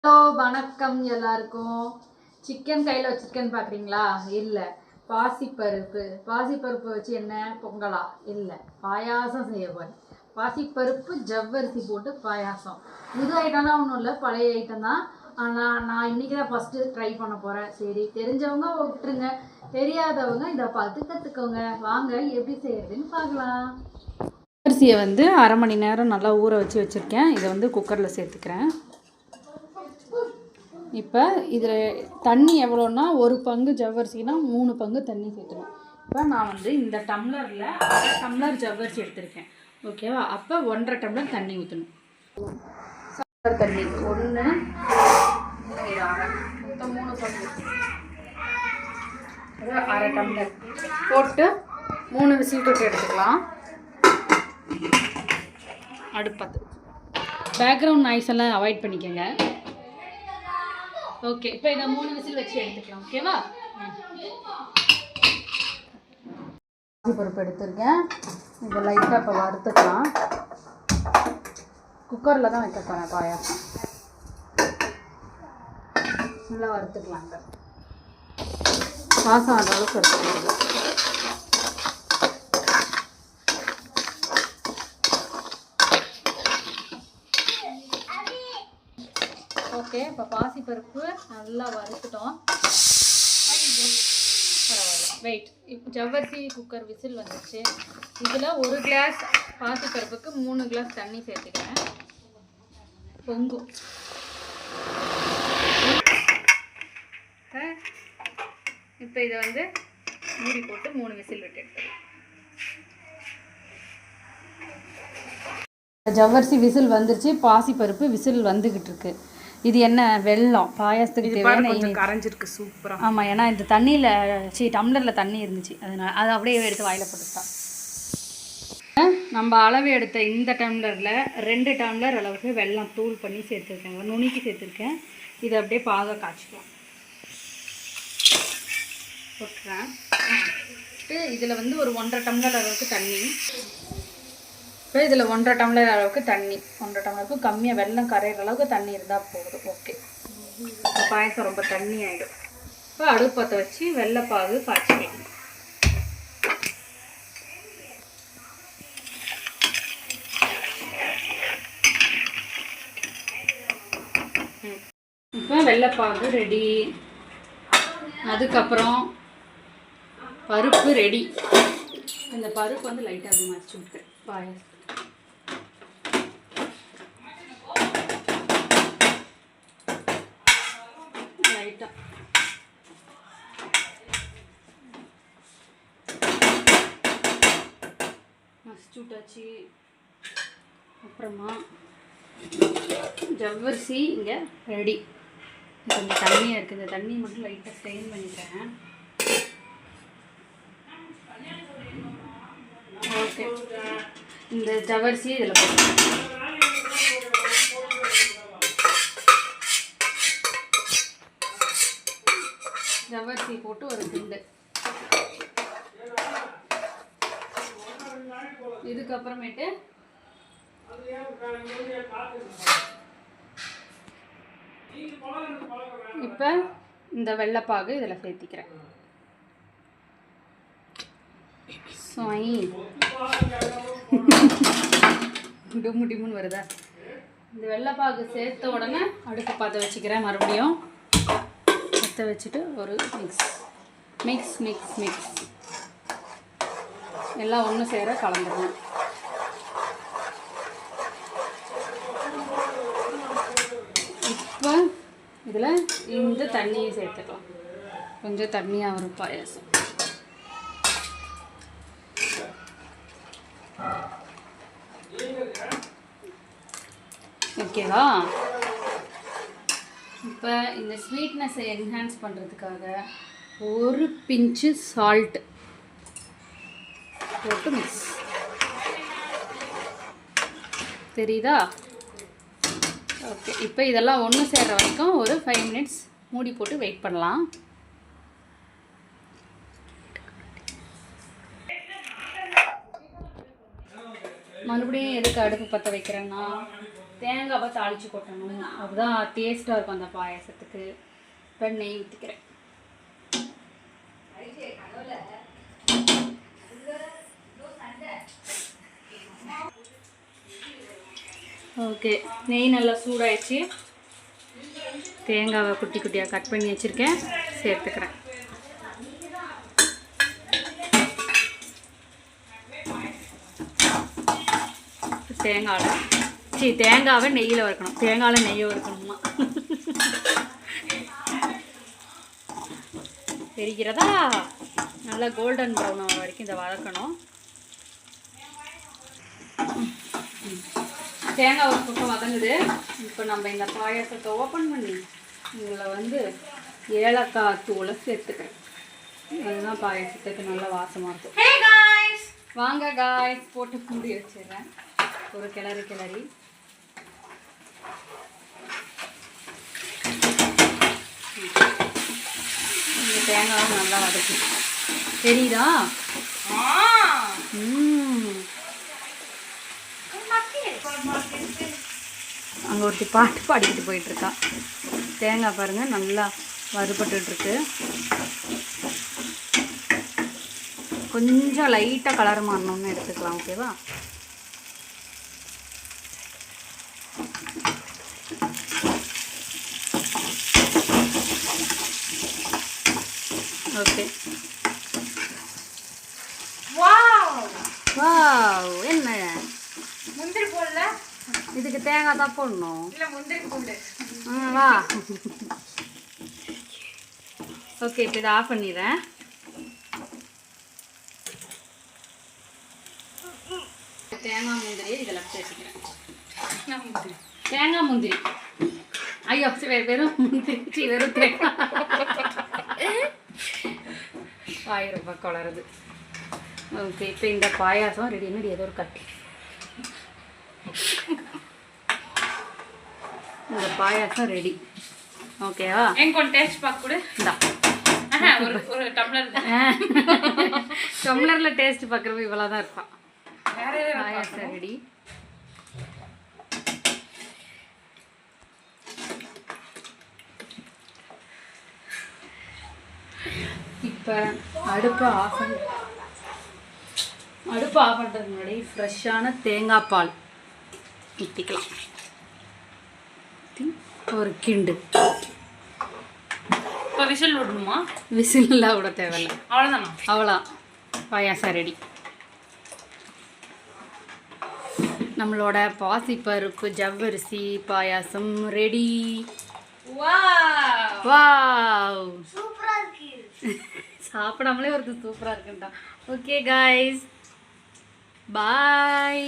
Hello வணக்கம் எல்லாருக்கும். Chicken கையில் வச்சுருக்கேன்னு பார்க்குறீங்களா? இல்லை, பாசிப்பருப்பு வச்சு என்ன பொங்கலா? இல்லை, பாயாசம் செய்ய போகிறேன். பாசிப்பருப்பு ஜவ்வரிசி போட்டு பாயாசம். புது ஐட்டம்னா ஒன்றும் இல்லை, பழைய ஐட்டம் தான். ஆனால் நான் இன்றைக்கி தான் ஃபஸ்ட்டு ட்ரை பண்ண போகிறேன். சரி, தெரிஞ்சவங்க விட்டுருங்க, தெரியாதவங்க இதை பார்த்து கற்றுக்கோங்க. வாங்க எப்படி செய்கிறதுன்னு பார்க்கலாம். அரிசியை அரை மணி நேரம் நல்லா ஊற வச்சுருக்கேன். இதை குக்கரில் சேர்த்துக்கிறேன். இப்போ இதில் தண்ணி எவ்வளோன்னா, ஒரு பங்கு ஜவ்வரிசினா 3 பங்கு தண்ணி சேர்த்துணும். இப்போ நான் இந்த டம்ளரில் 1/2 டம்ளர் ஜவ்வரிசி எடுத்திருக்கேன். ஓகேவா? அப்போ 1/2 டம்ளர் தண்ணி ஊற்றணும். தண்ணி 1 மொத்தம் 3 பங்கு, 1/2 டம்ளர் போட்டு 3 விசில் போட்டு எடுத்துக்கலாம். அடுப்பத்து பேக்ரவுண்ட் நாய்ஸ் எல்லாம் அவாய்ட் பண்ணிக்கோங்க. ஓகே, இப்போ இதை 3 விசில் வச்சு எடுத்துக்கலாம். ஓகேவா? பருப்பு எடுத்துருக்கேன். இதை லைட்டாக இப்போ வறுத்துக்கலாம். குக்கரில் தான் வைக்க போகிறேன் பாயாசம். நல்லா வறுத்துக்கலாம். வாசம் ஆன அளவுக்கு வறுத்துக்கலாம். ஓகே, இப்போ பாசிப்பருப்பு நல்லா வறுத்துட்டோம். பரவாயில்ல, வெயிட். இப்போ ஜவ்வரிசி குக்கர் விசில் வந்துச்சு. இதில் 1 கிளாஸ் பாசிப்பருப்புக்கு 3 கிளாஸ் தண்ணி சேர்த்துக்கிறேன். பொங்கும். இப்போ இதை மூடி போட்டு 3 விசில் விட்டு எடுத்துக்கலாம். ஜவ்வரிசி விசில் வந்துருச்சு, பாசிப்பருப்பு விசில் வந்துக்கிட்டு இருக்கு. இது என்ன வெல்லம், பாயாசத்துக்கு தேவையான கரைஞ்சிருக்கு. சூப்பராக. ஆமாம், ஏன்னா இந்த தண்ணியில் டம்ளரில் தண்ணி இருந்துச்சு, அதனால் அதை அப்படியே எடுத்து வாயில் போட்டுட்டான். நம்ம அளவு எடுத்த இந்த டம்ளரில் 2 டம்ளர் அளவுக்கு வெல்லம் தூள் பண்ணி சேர்த்துருக்கேன், நுணுக்கி சேர்த்துருக்கேன். இதை அப்படியே பாக காய்ச்சிக்கலாம். போட்டுறேன். இதில் ஒரு 1/2 டம்ளர் அளவுக்கு தண்ணி. இப்போ இதில் 1/2 டம்ளர் அளவுக்கு தண்ணி, 1/2 டம்ளருக்கு கம்மியாக வெல்லம் கரையிற அளவுக்கு தண்ணி இருந்தால் போதும். ஓகே, இப்போ பாயசம் ரொம்ப தண்ணி ஆகிடும். இப்போ அடுப்பத்தை வச்சு வெள்ளைப்பாகு காய்ச்சிக்கலாம். இப்போ வெள்ளைப்பாகு ரெடி. அதுக்கப்புறம் பருப்பு ரெடி. இந்த பருப்பு லைட்டாக மறைச்சி விட்டுறேன் பாயாசம். லைட்டாக மசிச்சு விட்டாச்சு. அப்புறமா ஜவ்வரிசி இங்கே ரெடி. கொஞ்சம் தண்ணியாக இருக்குது, இந்த தண்ணி மட்டும் லைட்டாக ஸ்ட்ரெயின் பண்ணிக்கிறேன். ஓகே, இந்த ஜவ்வரிசி இதில் போட்டு ஜவ்வரிசி போட்டு ஒரு கிண்டு. இதுக்கப்புறமேட்டு இப்போ இந்த வெள்ளைப்பாகு இதில் சேர்த்திக்கிறேன். டிம்முன்னு வருதா? இந்த வெள்ளைப்பாகு சேர்த்த உடனே அடுப்பு பற்ற வச்சுக்கிறேன். மறுபடியும் பற்ற வச்சுட்டு ஒரு மிக்ஸ் எல்லாம் ஒன்று சேர கலந்துடணும். இப்போ இதில் இந்த தண்ணியை சேர்த்துக்கலாம். கொஞ்சம் தண்ணியாக வரும் பாயாசம். ஓகேவா? இப்போ இந்த ஸ்வீட்னஸை என்ஹான்ஸ் பண்ணுறதுக்காக ஒரு பிஞ்சு சால்ட் போட்டு மிக்ஸ். தெரியுதா? ஓகே, இப்போ இதெல்லாம் ஒன்று சேர்கிற வரைக்கும் ஒரு 5 மினிட்ஸ் மூடி போட்டு வெயிட் பண்ணலாம். மறுபடியும் எதுக்கு அடுப்பு பற்ற வைக்கிறேன்னா, தேங்காவை தாளித்து கொட்டணும், அதுதான் டேஸ்ட்டாக இருக்கும் அந்த பாயாசத்துக்கு. இப்போ நெய் ஊற்றிக்கிறேன். ஓகே, நெய் நல்லா சூடாயிடுச்சு. தேங்காவை குட்டி குட்டியாக கட் பண்ணி வச்சுருக்கேன், சேர்த்துக்கிறேன். தேங்காவை நெய்யில் வறுக்கணும். தேங்காயில் நெய்யை வறுக்கணுமா? தெரிகிறதா? நல்லா கோல்டன் ப்ரௌன் ஆகிற வரைக்கும் இதை வதக்கணும். தேங்காய் ஒரு பக்கம் வதங்குது. இப்போ நம்ம இந்த பாயாசத்தை ஓப்பன் பண்ணி இதில் ஏலக்காய் தூளை சேர்த்துக்கிறேன். அதுதான் பாயாசத்துக்கு நல்ல வாசமாக இருக்கும். வாங்க காய்ஸ், போட்டு மூடி வச்சிடுறேன். ஒரு கிளறி இந்த தேங்காவும் நல்லா வதக்கி. தெரியுதா? அங்கே ஒருத்தி பாட்டு பாடிக்கிட்டு போயிட்டுருக்கா. தேங்காய் பாருங்கள் நல்லா வறுபட்டுருக்கு. கொஞ்சம் லைட்டாக கலர் மாறணும்னு எடுத்துக்கலாம். ஓகேவா? ஓகே. வாவ், என்ன முந்திரி போடல? இதுக்கு தேங்காய் தான் போடணும். இல்லை, முந்திரி போடு. வா. ஓகே, இப்போ இதை ஆஃப் பண்ணிடுறேன். தேங்காய் முந்திரியை இதில் சேர்த்துக்கிறேன். தேங்காய் முந்திரி. ஐயோ, வெறும் முந்திரி, வெறும் தேங்காய். 1000 ரூபாய் குளருது. ஓகே, இப்போ இந்த பாயாசம் ரெடி. என்னடி ஏதோ ஒரு கட்டி. இந்த பாயாசம் ரெடி. ஓகேவா? கொஞ்சம் டேஸ்ட் பார்க்க கூட. இந்தா ஒரு டம்ளரில் டேஸ்ட் பார்க்குறப்ப இவ்வளோ தான் இருப்பான். பாயாசம் ரெடி. இப்போ அடுப்பை ஆஃப் பண்ணுறதுக்கு முன்னாடி ஃப்ரெஷ்ஷான தேங்காய் பால் ஊற்றிக்கலாம். ஒரு கிண்டு. இப்போ விசில் விடணுமா? விசில்லாம் விட தேவையில்லை. அவ்வளோதானா? அவ்வளோ. பாயாசம் ரெடி. நம்மளோட பாசிப்பருப்பு ஜவ்வரிசி பாயாசம் ரெடி. வாவ், சூப்பராக இருக்கு. சாப்பிடாமலே ஒரு சூப்பராக இருக்குண்டா. ஓகே காய்ஸ், பாய்.